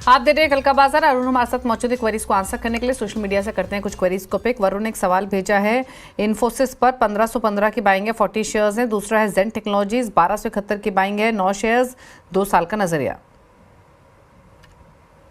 आप दे रहे हैं कल का बाजार। अरुण हमारे साथ मौजूद है क्वेरीज को आंसर करने के लिए। सोशल मीडिया से करते हैं कुछ क्वेरीज को पिक। वरुण ने एक सवाल भेजा है, इन्फोसिस पर 1515 की बाइंग है, 40 शेयर्स हैं। दूसरा है जेन टेक्नोलॉजीज 1271 की बाइंग है, 9 शेयर्स, 2 साल का नजरिया।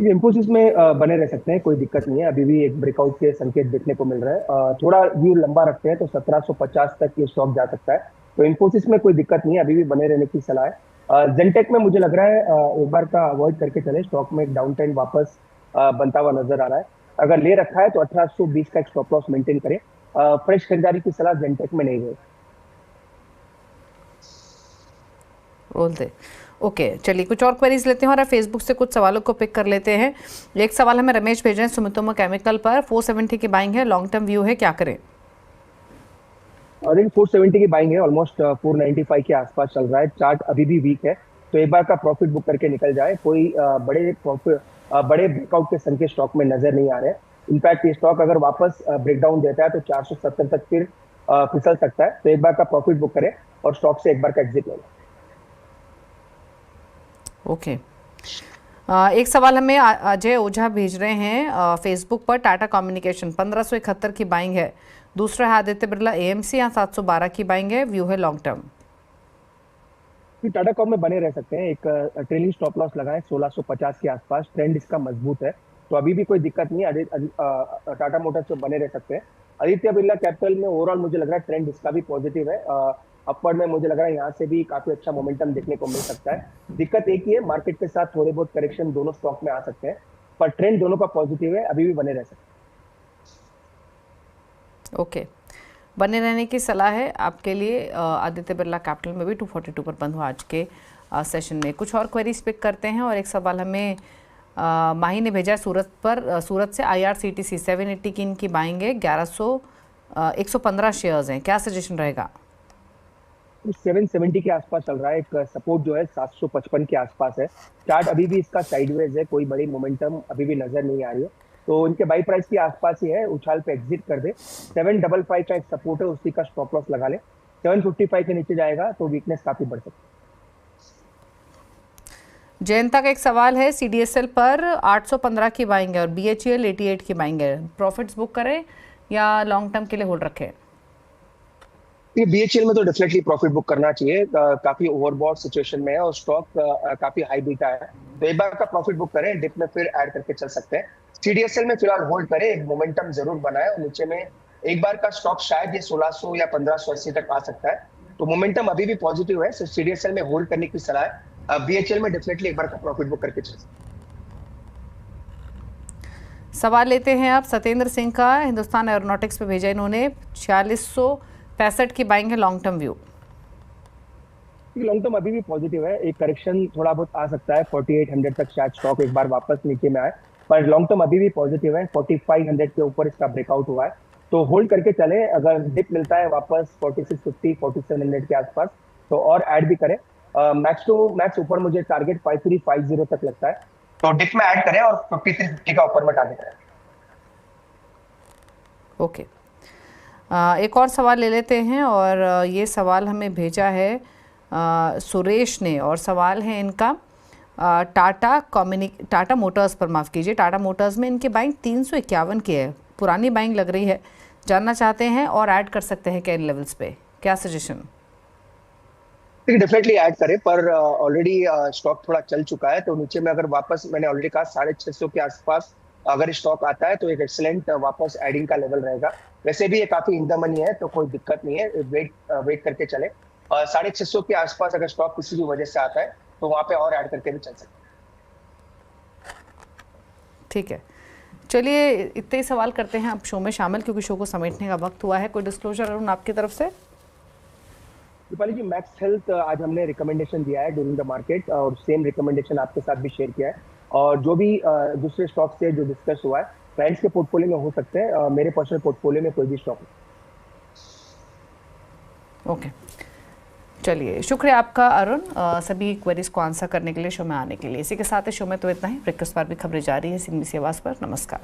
इन्फोसिस में बने रह सकते हैं, कोई दिक्कत नहीं है। अभी भी एक ब्रेकआउट के संकेत देखने को मिल रहा है। थोड़ा व्यू लंबा रखते हैं तो 1750 तक ये स्टॉक जा सकता है। तो इन्फोसिस में कोई दिक्कत नहीं है, अभी भी बने रहने की सलाह है। जेनटेक में मुझे लग रहा है एक बार का अवॉइड करके चले। स्टॉक में एक डाउन ट्रेंड वापस बनता हुआ नजर आ रहा है। अगर ले रखा है तो 1820 का एक स्टॉप लॉस मेंटेन करें। फ्रेश खरीदारी की सलाह जेनटेक में नहीं है। बोलते ओके, चलिए कुछ और क्वेरीज लेते हैं और फेसबुक से कुछ सवालों को पिक कर लेते हैं। एक सवाल हमें रमेश भेज रहे हैं, सुमितोमो केमिकल पर 470 की बाइंग है, लॉन्ग टर्म व्यू है, क्या करें? और इन 470 की बाइंग है, ऑलमोस्ट 495 के आसपास चल रहा है। चार्ट अभी भी वीक है, तो एक बार का प्रॉफिट बुक करके निकल जाए। कोई बड़े ब्रेकआउट के संकेत स्टॉक में नजर नहीं आ रहे हैं। इनफैक्ट ये स्टॉक अगर वापस ब्रेकडाउन देता है तो 470 तक फिर फिसल सकता है। तो एक बार का प्रॉफिट बुक करें और स्टॉक से एक बार का एग्जिट लेना। ओके एक सवाल हमें अजय ओझा भेज रहे हैं फेसबुक पर, टाटा कम्युनिकेशन 1571 की बाइंग है। दूसरा है आदित्य बिरला एएमसी, यहाँ 712 की बाइंग है, व्यू है लॉन्ग टर्म। टाटा कॉम में बने रह सकते हैं। एक ट्रेलिंग स्टॉप लॉस लगाएं 1650 के आसपास। ट्रेंड इसका मजबूत है, तो अभी भी कोई दिक्कत नहीं है। टाटा मोटर्स में बने रह सकते हैं। आदित्य बिरला कैपिटल में ओवरऑल मुझे लग रहा है ट्रेंड इसका भी पॉजिटिव है। अपवर्ड में मुझे लग रहा है यहाँ से भी काफी अच्छा मोमेंटम देखने को मिल सकता है। दिक्कत एक ही है, मार्केट के साथ थोड़े बहुत करेक्शन दोनों स्टॉक में आ सकते हैं, पर ट्रेंड दोनों का पॉजिटिव है, अभी भी बने रह सकते हैं। ओके बने रहने की सलाह है आपके लिए। आदित्य बिरला कैपिटल में भी 242 पर बंद हुआ आज के सेशन में। कुछ और क्वेरीज पिक करते हैं और एक सवाल हमें माही ने भेजा है सूरत से IRCTC 780 की इनकी बाइंग है, 115 शेयर्स हैं, क्या सजेशन रहेगा? 770 के आसपास चल रहा है। एक सपोर्ट जो है 755 के आसपास है। चार्ट अभी भी इसका साइडवेज है, कोई बड़ी मोमेंटम अभी भी नजर नहीं आ रही है। तो इनके बाई प्राइस के आसपास ही है, उछाल पे एग्जिट कर दे। 755 का एक सपोर्ट है, उसी का स्टॉप लॉस लगा ले। 755 के नीचे जाएगा तो वीकनेस काफी बढ़ सकती है। जयंता का एक सवाल है, CDSL पर 815 की बाइंग है और BHEL 88 की बाइंग है, प्रॉफिट्स बुक करें या लॉन्ग टर्म के लिए होल्ड रखें? BHEL में तो डेफिनेटली प्रॉफिट बुक करना चाहिए। काफी ओवरबॉट सिचुएशन में है और स्टॉक काफी हाई बीटा है, तो एक बार का प्रॉफिट बुक करें, डिप में फिर ऐड करके चल सकते हैं। CDSL में फिलहाल होल्ड करें, एक मोमेंटम जरूर बनाए और नीचे में एक बार का स्टॉक शायद ये 1600 या 1580 तक आ सकता है। तो मोमेंटम अभी भी पॉजिटिव है, सिर्फ CDSL में होल्ड करने की सलाह है। BHEL में डेफिनेटली एक बार का प्रॉफिट बुक करके चल सकते हैं। सवाल लेते हैं आप सत्येंद्र सिंह का, हिंदुस्तान एरोनॉटिक्स पे भेजा इन्होंने, 4665 की बाइंग है, long term view. Long term अभी भी पॉजिटिव है, एक करेक्शन थोड़ा बहुत आ सकता है 4800 तक, शायद स्टॉक एक बार वापस नीचे में आए, पर लॉन्ग टर्म अभी भी पॉजिटिव है। 4500 के ऊपर इसका ब्रेकआउट हुआ है, तो होल्ड करके चले। अगर डिप मिलता है वापस 4650 4700 के आसपास तो और ऐड भी करें। मैक्स टू मैक्स ऊपर मुझे टारगेट 5350 तक लगता है, तो डिप में ऐड करें और 5350 का ऊपर में टारगेट करें। ओके एक और सवाल ले लेते हैं और ये सवाल हमें भेजा है सुरेश ने, और सवाल है इनका टाटा मोटर्स पर, माफ़ कीजिए, टाटा मोटर्स में इनकी बाइंग 351 की है, पुरानी बाइंग लग रही है, जानना चाहते हैं और ऐड कर सकते हैं क्या इन लेवल्स पे, क्या सजेशन? डेफिनेटली ऐड करें, पर ऑलरेडी स्टॉक थोड़ा चल चुका है, तो नीचे में अगर वापस, मैंने ऑलरेडी कहा 650 के आसपास अगर स्टॉक आता है तो एक एक्सेलेंट वापस एडिंग का लेवल रहेगा। वैसे भी ये काफी इन द मनी है, तो कोई दिक्कत नहीं है, वेट करके चले। 650 के आसपास अगर स्टॉक किसी भी वजह से आता है तो वहां पे और ऐड करके भी चल सकते हैं। ठीक है, चलिए इतने ही सवाल करते हैं अब शो में शामिल, क्योंकि शो को समेटने का वक्त हुआ है। कोई डिस्क्लोजर अरुण आपकी तरफ से? दीपाली जी, मैक्स हेल्थ आज हमने रिकमेंडेशन दिया है ड्यूरिंग द मार्केट, और सेम रिकमेंडेशन आपके साथ भी शेयर किया है। और जो भी दूसरे स्टॉक से जो डिस्कस हुआ है क्लाइंट्स के पोर्टफोलियो में हो सकते हैं, मेरे पर्सनल पोर्टफोलियो में कोई भी स्टॉक नहीं। ओके चलिए, शुक्रिया आपका अरुण सभी क्वेरीज को आंसर करने के लिए, शो में आने के लिए। इसी के साथ ही शो में तो इतना ही। ब्रेकफास्ट पर भी खबरें जारी है CNBC आवाज़ पर। नमस्कार।